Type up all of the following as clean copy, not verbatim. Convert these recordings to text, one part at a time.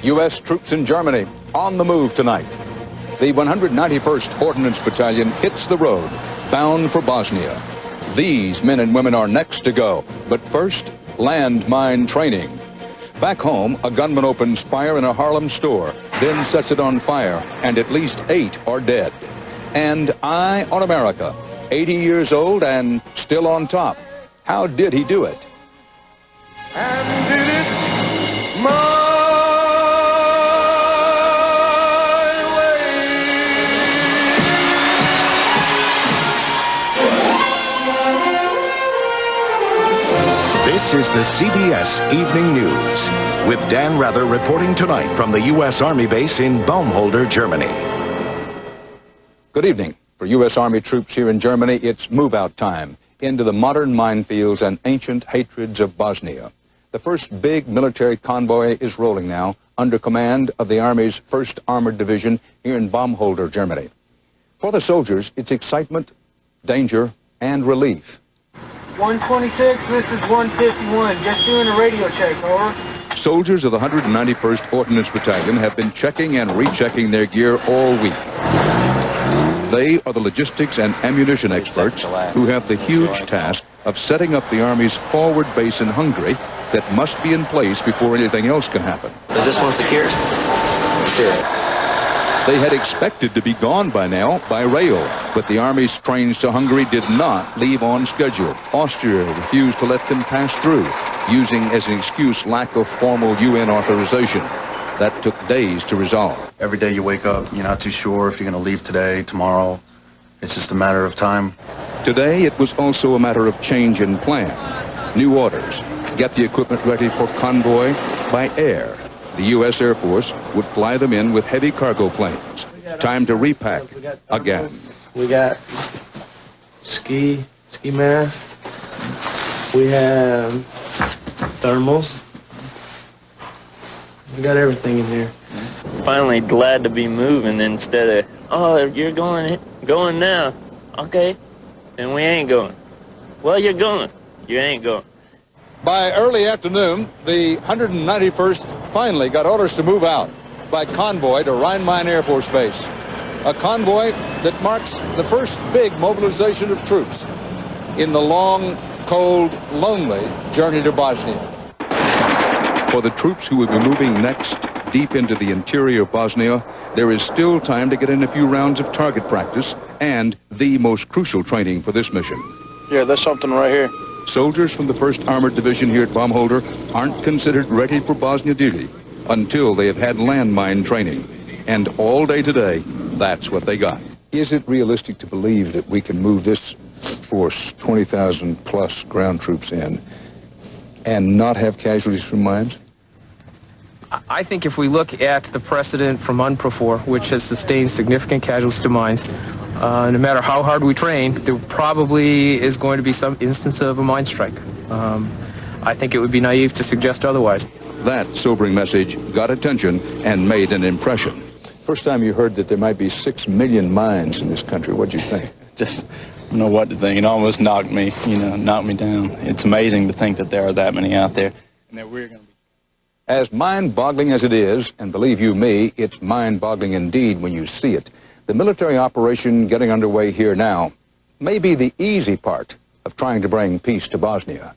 U.S. troops in Germany on the move tonight. The 191st Ordnance Battalion hits the road, bound for Bosnia. These men and women are next to go, but first, landmine training. Back home, a gunman opens fire in a Harlem store, then sets it on fire, and at least 8 are dead. And Eye on America, 80 years old and still on top. How did he do it? And did it my way. This is the CBS Evening News, with Dan Rather reporting tonight from the U.S. Army base in Baumholder, Germany. Good evening. For U.S. Army troops here in Germany, it's move-out time into the modern minefields and ancient hatreds of Bosnia. The first big military convoy is rolling now under command of the Army's 1st Armored Division here in Baumholder, Germany. For the soldiers, it's excitement, danger, and relief. 126, this is 151. Just doing a radio check, over. Soldiers of the 191st Ordnance Battalion have been checking and rechecking their gear all week. They are the logistics and ammunition experts who have the huge task of setting up the Army's forward base in Hungary that must be in place before anything else can happen. Is this one secured? Sure. They had expected to be gone by now by rail, but the Army's trains to Hungary did not leave on schedule. Austria refused to let them pass through, using as an excuse lack of formal UN authorization. That took days to resolve. Every day you wake up, you're not too sure if you're going to leave today, tomorrow. It's just a matter of time. Today, it was also a matter of change in plan. New orders. Get the equipment ready for convoy by air. The U.S. Air Force would fly them in with heavy cargo planes. Time to repack again. We got ski mask. We have thermals. We got everything in here. Finally glad to be moving instead of, oh, you're going now. Okay, then we ain't going. Well, you're going. You ain't going. By early afternoon, the 191st finally got orders to move out by convoy to Rhein-Main Air Force Base. A convoy that marks the first big mobilization of troops in the long, cold, lonely journey to Bosnia. For the troops who will be moving next deep into the interior of Bosnia, there is still time to get in a few rounds of target practice and the most crucial training for this mission. Yeah, there's something right here. Soldiers from the 1st Armored Division here at Baumholder aren't considered ready for Bosnia duty until they have had landmine training. And all day today, that's what they got. Is it realistic to believe that we can move this force, 20,000 plus ground troops in, and not have casualties from mines? I think if we look at the precedent from UNPROFOR, which has sustained significant casualties to mines, no matter how hard we train, there probably is going to be some instance of a mine strike. I think it would be naive to suggest otherwise. That sobering message got attention and made an impression. First time you heard that there might be 6 million mines in this country, what'd you think? Just I don't know what to think. It almost knocked me down. It's amazing to think that there are that many out there. And that we're going to be. As mind-boggling as it is, and believe you me, it's mind-boggling indeed when you see it, the military operation getting underway here now may be the easy part of trying to bring peace to Bosnia.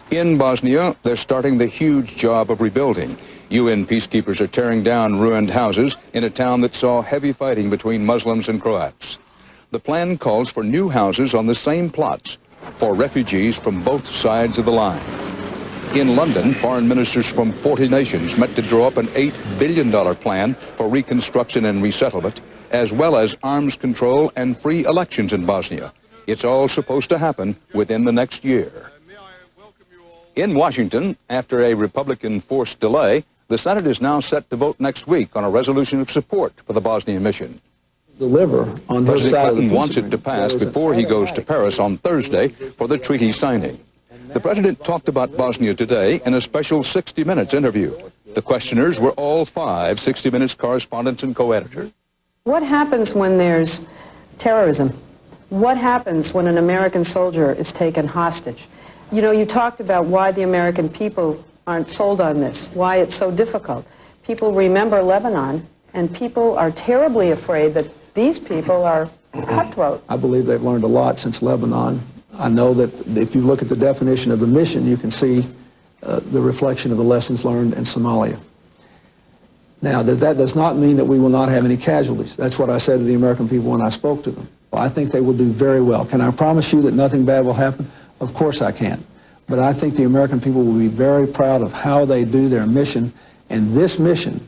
In Bosnia, they're starting the huge job of rebuilding. UN peacekeepers are tearing down ruined houses in a town that saw heavy fighting between Muslims and Croats. The plan calls for new houses on the same plots for refugees from both sides of the line. In London, foreign ministers from 40 nations met to draw up an $8 billion plan for reconstruction and resettlement, as well as arms control and free elections in Bosnia. It's all supposed to happen within the next year. In Washington, after a Republican-forced delay, the Senate is now set to vote next week on a resolution of support for the Bosnia mission. Deliver on this President side of the Clinton peace wants it to pass before he goes to Paris on Thursday for the treaty signing. The president talked about Bosnia today in a special 60 Minutes interview. The questioners were all 5 60 Minutes correspondents and co-editors. What happens when there's terrorism? What happens when an American soldier is taken hostage? You know, you talked about why the American people aren't sold on this, why it's so difficult. People remember Lebanon, and people are terribly afraid that these people are cutthroat. I believe they've learned a lot since Lebanon. I know that if you look at the definition of the mission, you can see the reflection of the lessons learned in Somalia. Now, that does not mean that we will not have any casualties. That's what I said to the American people when I spoke to them. Well, I think they will do very well. Can I promise you that nothing bad will happen? Of course I can. But I think the American people will be very proud of how they do their mission, and this mission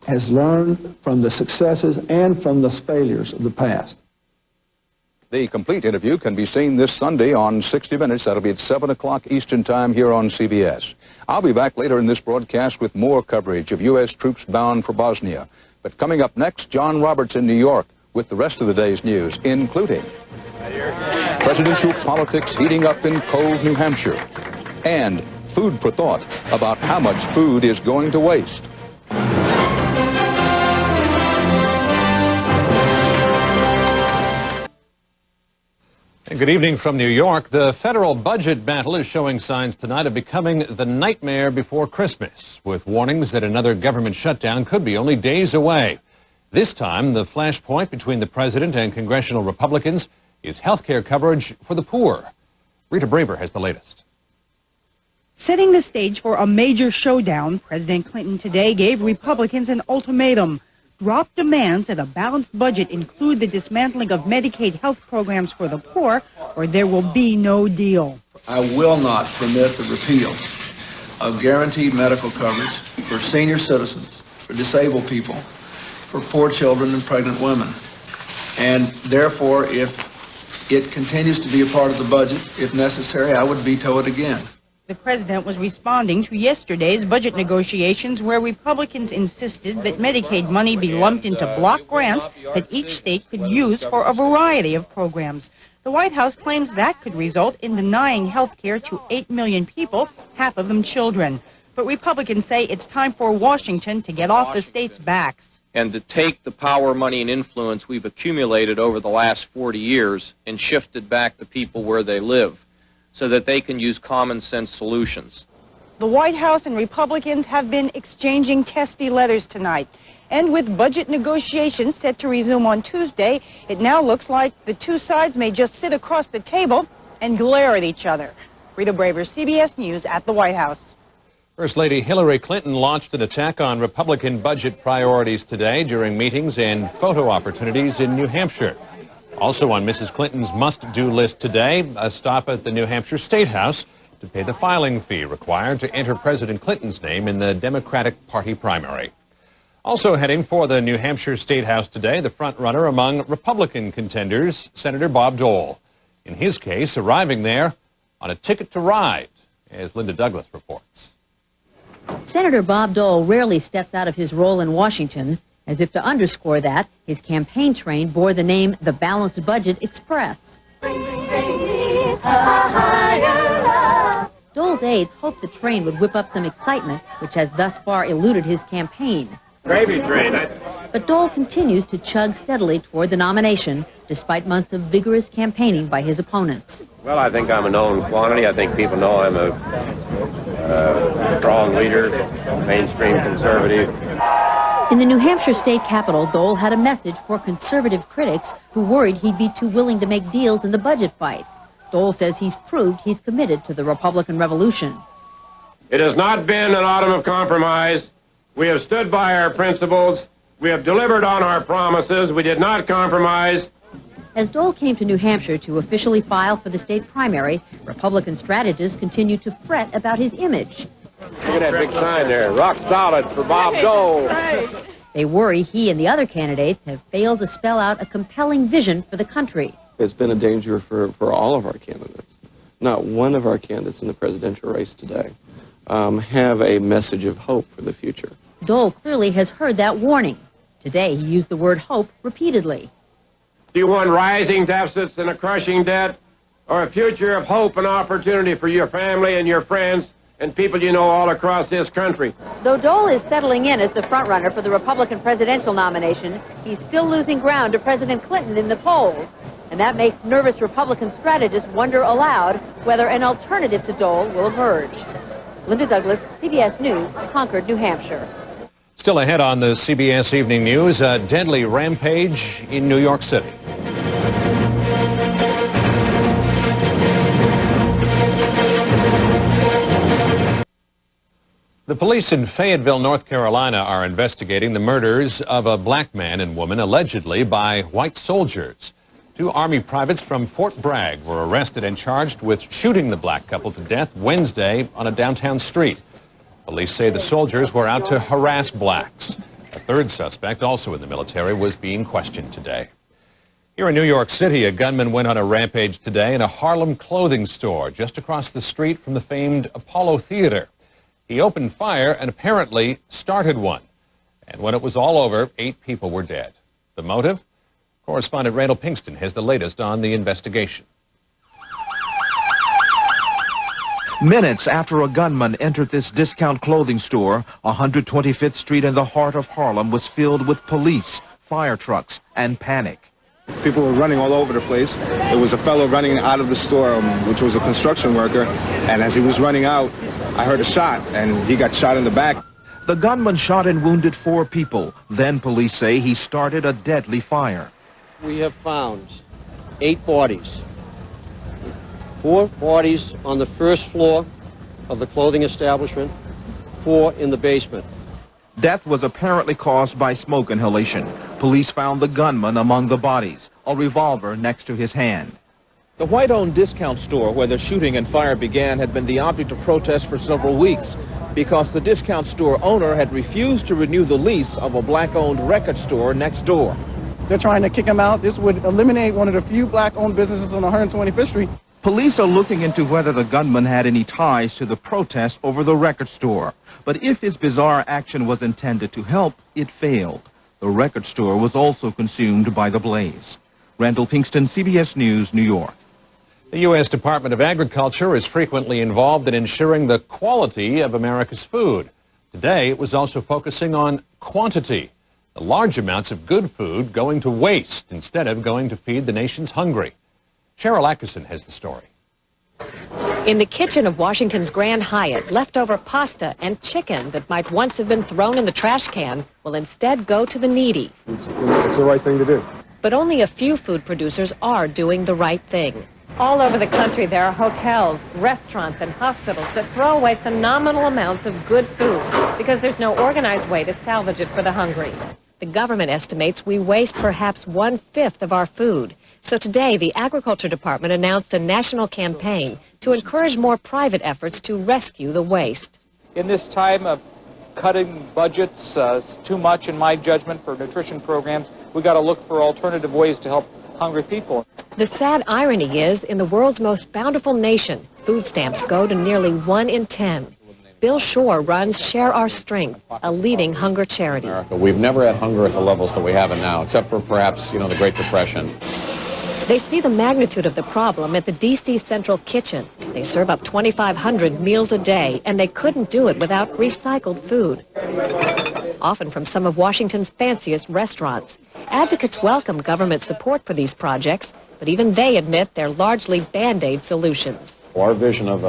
has learned from the successes and from the failures of the past. The complete interview can be seen this Sunday on 60 Minutes. That'll be at 7 o'clock Eastern Time here on CBS. I'll be back later in this broadcast with more coverage of U.S. troops bound for Bosnia. But coming up next, John Roberts in New York with the rest of the day's news, including presidential politics heating up in cold New Hampshire, and food for thought about how much food is going to waste. Good evening from New York. The federal budget battle is showing signs tonight of becoming the nightmare before Christmas, with warnings that another government shutdown could be only days away. This time, the flashpoint between the president and congressional Republicans is health care coverage for the poor. Rita Braver has the latest. Setting the stage for a major showdown, President Clinton today gave Republicans an ultimatum. Drop demands that a balanced budget include the dismantling of Medicaid health programs for the poor, or there will be no deal. I will not permit the repeal of guaranteed medical coverage for senior citizens, for disabled people, for poor children and pregnant women. And therefore, if it continues to be a part of the budget, if necessary, I would veto it again. The president was responding to yesterday's budget negotiations where Republicans insisted that Medicaid money be lumped into block grants that each state could use for a variety of programs. The White House claims that could result in denying health care to 8 million people, half of them children. But Republicans say it's time for Washington to get off the states' backs. And to take the power, money, and influence we've accumulated over the last 40 years and shift it back to people where they live, so that they can use common sense solutions. The White House and Republicans have been exchanging testy letters tonight. And with budget negotiations set to resume on Tuesday, it now looks like the two sides may just sit across the table and glare at each other. Rita Braver, CBS News at the White House. First Lady Hillary Clinton launched an attack on Republican budget priorities today during meetings and photo opportunities in New Hampshire. Also on Mrs. Clinton's must-do list today, a stop at the New Hampshire State House to pay the filing fee required to enter President Clinton's name in the Democratic Party primary. Also heading for the New Hampshire State House today, the front-runner among Republican contenders, Senator Bob Dole. In his case, arriving there on a ticket to ride, as Linda Douglas reports. Senator Bob Dole rarely steps out of his role in Washington. As if to underscore that, his campaign train bore the name the Balanced Budget Express. Dole's aides hoped the train would whip up some excitement, which has thus far eluded his campaign. Gravy train. But Dole continues to chug steadily toward the nomination, despite months of vigorous campaigning by his opponents. Well, I think I'm a known quantity. I think people know I'm a strong leader, mainstream conservative. In the New Hampshire state capitol, Dole had a message for conservative critics who worried he'd be too willing to make deals in the budget fight. Dole says he's proved he's committed to the Republican revolution. It has not been an autumn of compromise. We have stood by our principles. We have delivered on our promises. We did not compromise. As Dole came to New Hampshire to officially file for the state primary, Republican strategists continued to fret about his image. Look at that big sign there, rock solid for Bob Dole. They worry he and the other candidates have failed to spell out a compelling vision for the country. It's been a danger for all of our candidates. Not one of our candidates in the presidential race today have a message of hope for the future. Dole clearly has heard that warning. Today he used the word hope repeatedly. Do you want rising deficits and a crushing debt, or a future of hope and opportunity for your family and your friends and people you know all across this country? Though Dole is settling in as the frontrunner for the Republican presidential nomination, he's still losing ground to President Clinton in the polls. And that makes nervous Republican strategists wonder aloud whether an alternative to Dole will emerge. Linda Douglas, CBS News, Concord, New Hampshire. Still ahead on the CBS Evening News, a deadly rampage in New York City. The police in Fayetteville, North Carolina are investigating the murders of a black man and woman allegedly by white soldiers. 2 Army privates from Fort Bragg were arrested and charged with shooting the black couple to death Wednesday on a downtown street. Police say the soldiers were out to harass blacks. A 3rd suspect, also in the military, was being questioned today. Here in New York City, a gunman went on a rampage today in a Harlem clothing store just across the street from the famed Apollo Theater. He opened fire and apparently started one. And when it was all over, 8 people were dead. The motive? Correspondent Randall Pinkston has the latest on the investigation. Minutes after a gunman entered this discount clothing store, 125th Street in the heart of Harlem was filled with police, fire trucks, and panic. People were running all over the place. There was a fellow running out of the store, which was a construction worker, and as he was running out, I heard a shot, and he got shot in the back. The gunman shot and wounded 4 people. Then police say he started a deadly fire. We have found 8 bodies. 4 bodies on the first floor of the clothing establishment, 4 in the basement. Death was apparently caused by smoke inhalation. Police found the gunman among the bodies, a revolver next to his hand. The white-owned discount store where the shooting and fire began had been the object of protest for several weeks because the discount store owner had refused to renew the lease of a black-owned record store next door. They're trying to kick him out. This would eliminate one of the few black-owned businesses on 125th Street. Police are looking into whether the gunman had any ties to the protest over the record store. But if his bizarre action was intended to help, it failed. The record store was also consumed by the blaze. Randall Pinkston, CBS News, New York. The U.S. Department of Agriculture is frequently involved in ensuring the quality of America's food. Today, it was also focusing on quantity. The large amounts of good food going to waste instead of going to feed the nation's hungry. Cheryl Atkinson has the story. In the kitchen of Washington's Grand Hyatt, leftover pasta and chicken that might once have been thrown in the trash can will instead go to the needy. It's the right thing to do. But only a few food producers are doing the right thing. All over the country, there are hotels, restaurants, and hospitals that throw away phenomenal amounts of good food because there's no organized way to salvage it for the hungry. The government estimates we waste perhaps 1/5 of our food. So today, the Agriculture Department announced a national campaign to encourage more private efforts to rescue the waste. In this time of cutting budgets too much, in my judgment, for nutrition programs, we got to look for alternative ways to help hungry people. The sad irony is, in the world's most bountiful nation, food stamps go to nearly 1 in 10. Bill Shore runs Share Our Strength, a leading hunger charity. We've never had hunger at the levels that we have it now, except for perhaps, the Great Depression. They see the magnitude of the problem at the D.C. Central Kitchen. They serve up 2,500 meals a day, and they couldn't do it without recycled food, often from some of Washington's fanciest restaurants. Advocates welcome government support for these projects, but even they admit they're largely Band-Aid solutions. Our vision of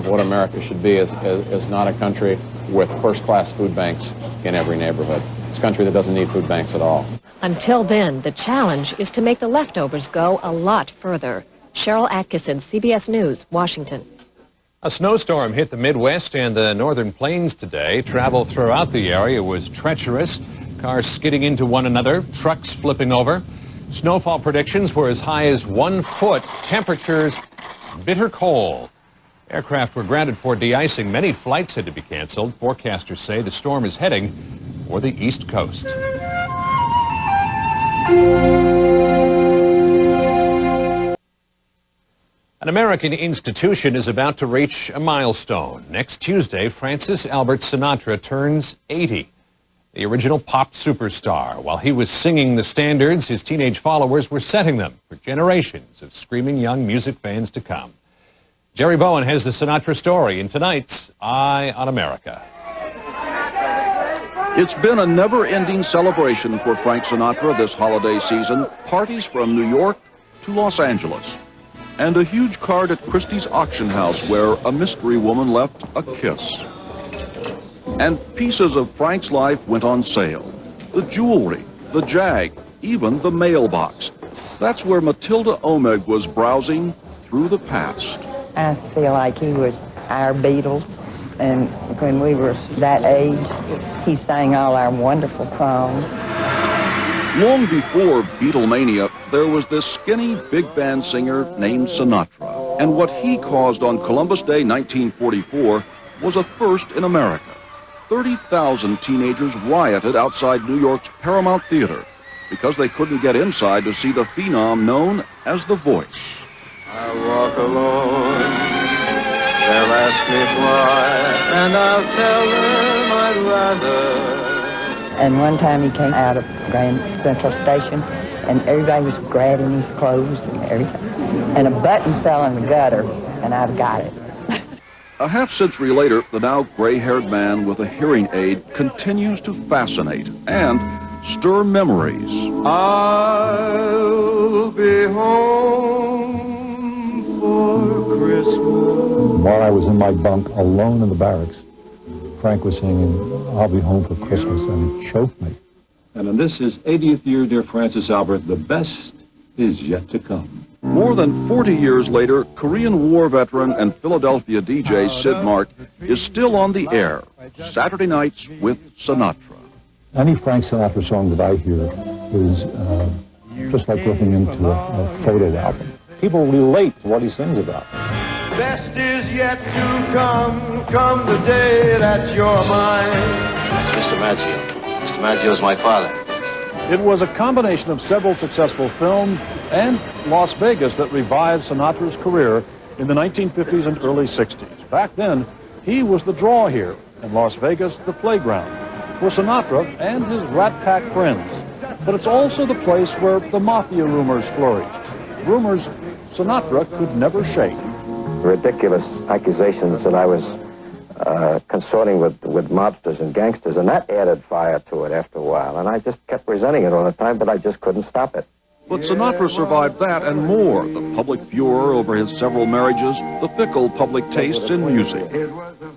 what America should be is not a country with first-class food banks in every neighborhood. It's a country that doesn't need food banks at all. Until then, the challenge is to make the leftovers go a lot further. Cheryl Atkinson, CBS News, Washington. A snowstorm hit the Midwest and the northern plains today. Travel throughout the area was treacherous. Cars skidding into one another, trucks flipping over. Snowfall predictions were as high as 1 foot. Temperatures bitter cold. Aircraft were grounded for de-icing. Many flights had to be canceled. Forecasters say the storm is heading for the East Coast. An American institution is about to reach a milestone. Next Tuesday, Francis Albert Sinatra turns 80. The original pop superstar. While he was singing the standards, his teenage followers were setting them for generations of screaming young music fans to come. Jerry Bowen has the Sinatra story in tonight's Eye on America. It's been a never-ending celebration for Frank Sinatra this holiday season. Parties from New York to Los Angeles. and a huge card at Christie's auction house where a mystery woman left a kiss. And pieces of Frank's life went on sale. The jewelry, the Jag, even the mailbox. That's where Matilda Omeg was browsing through the past. I feel like he was our Beatles, and when we were that age, he sang all our wonderful songs. Long before Beatlemania, there was this skinny big band singer named Sinatra. And what he caused on Columbus Day 1944 was a first in America. 30,000 teenagers rioted outside New York's Paramount Theater because they couldn't get inside to see the phenom known as The Voice. I walk alone, they'll ask me why, and I'll tell them I'd rather. And one time he came out of Grand Central Station, and everybody was grabbing his clothes and everything. And a button fell in the gutter, and I've got it. A half-century later, the now gray-haired man with a hearing aid continues to fascinate and stir memories. I'll be home for Christmas. While I was in my bunk alone in the barracks, Frank was singing, I'll Be Home for Christmas, and it choked me. And in this, his 80th year, dear Francis Albert, the best is yet to come. More than 40 years later, Korean War veteran and Philadelphia DJ Sid Mark is still on the air, Saturday nights with Sinatra. Any Frank Sinatra song that I hear is just like looking into a photo album. People relate to what he sings about. Best is yet to come the day that you're mine. It's Mr. Mazzio. Mr. Mazzio is my father. It was a combination of several successful films and Las Vegas that revived Sinatra's career in the 1950s and early 60s. Back then, he was the draw here, and Las Vegas the playground for Sinatra and his Rat Pack friends. But it's also the place where the mafia rumors flourished. Rumors Sinatra could never shake. Ridiculous accusations that I was consorting with mobsters and gangsters, and that added fire to it after a while. And I just kept resenting it all the time, but I just couldn't stop it. But Sinatra survived that and more. The public furor over his several marriages, the fickle public tastes in music.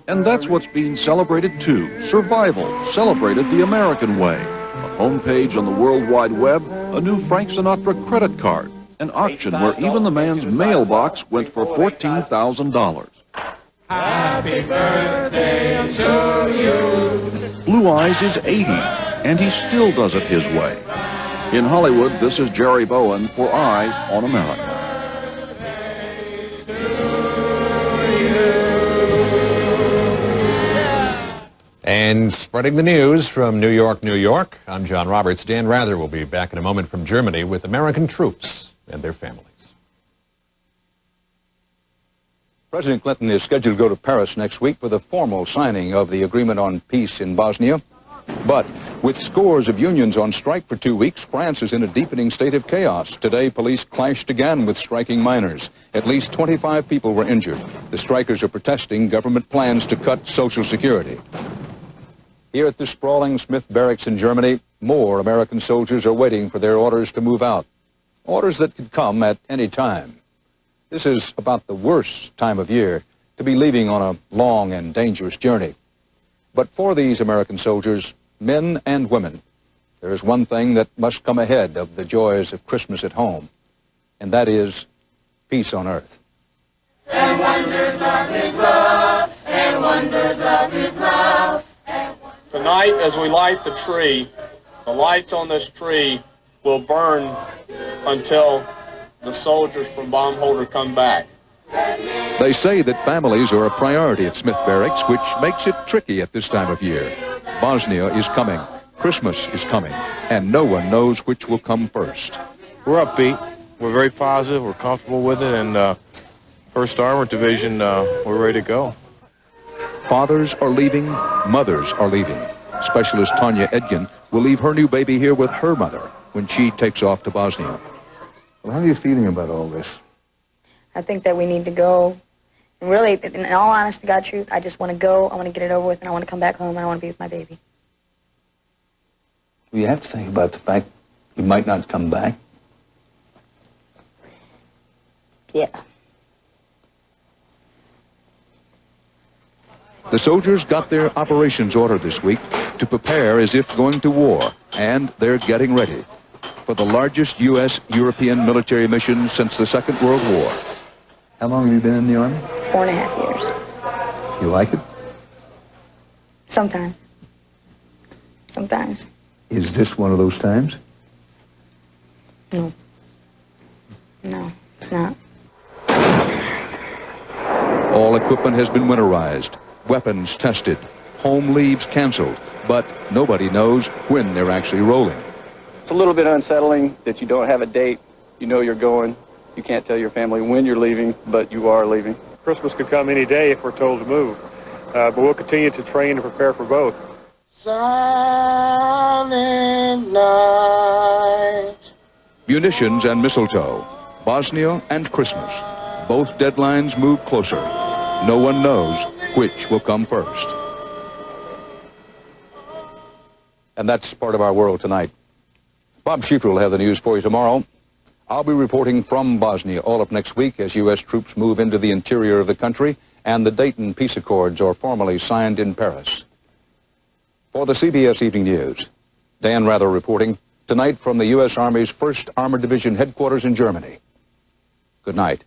And that's what's being celebrated too. Survival, celebrated the American way. A homepage on the World Wide Web, a new Frank Sinatra credit card, an auction where even the man's mailbox went for $14,000. Happy birthday to you. Blue Eyes is 80, and he still does it his way. In Hollywood, this is Jerry Bowen for Eye on America. And spreading the news from New York, New York, I'm John Roberts. Dan Rather will be back in a moment from Germany with American troops and their families. President Clinton is scheduled to go to Paris next week for the formal signing of the agreement on peace in Bosnia. But with scores of unions on strike for 2 weeks, France is in a deepening state of chaos. Today, police clashed again with striking miners. At least 25 people were injured. The strikers are protesting government plans to cut Social Security. Here at the sprawling Smith Barracks in Germany, more American soldiers are waiting for their orders to move out. Orders that could come at any time. This is about the worst time of year to be leaving on a long and dangerous journey. But for these American soldiers, men and women, there is one thing that must come ahead of the joys of Christmas at home, and that is peace on earth. And wonders of his love, and wonders of his love. Tonight, as we light the tree, the lights on this tree will burn until the soldiers from Baumholder come back. They say that families are a priority at Smith Barracks, which makes it tricky at this time of year. Bosnia is coming, Christmas is coming, and no one knows which will come first. We're upbeat, we're very positive, we're comfortable with it, and 1st Armored Division, we're ready to go. Fathers are leaving, mothers are leaving. Specialist Tanya Edgin will leave her new baby here with her mother when she takes off to Bosnia. Well, how are you feeling about all this? I think that we need to go. And really, in all honesty, God truth, I just want to go, I want to get it over with, and I want to come back home, and I want to be with my baby. You have to think about the fact you might not come back. Yeah. The soldiers got their operations order this week to prepare as if going to war, and they're getting ready for the largest U.S.-European military mission since the Second World War. How long have you been in the Army? 4.5 years. You like it? Sometimes. Sometimes. Is this one of those times? No. No, it's not. All equipment has been winterized, weapons tested, home leaves canceled, but nobody knows when they're actually rolling. It's a little bit unsettling that you don't have a date. You know you're going. You can't tell your family when you're leaving, but you are leaving. Christmas could come any day if we're told to move, but we'll continue to train and prepare for both. Silent night. Munitions and mistletoe, Bosnia and Christmas. Both deadlines move closer. No one knows which will come first. And that's part of our world tonight. Bob Schieffer will have the news for you tomorrow. I'll be reporting from Bosnia all of next week as U.S. troops move into the interior of the country and the Dayton Peace Accords are formally signed in Paris. For the CBS Evening News, Dan Rather reporting tonight from the U.S. Army's 1st Armored Division headquarters in Germany. Good night.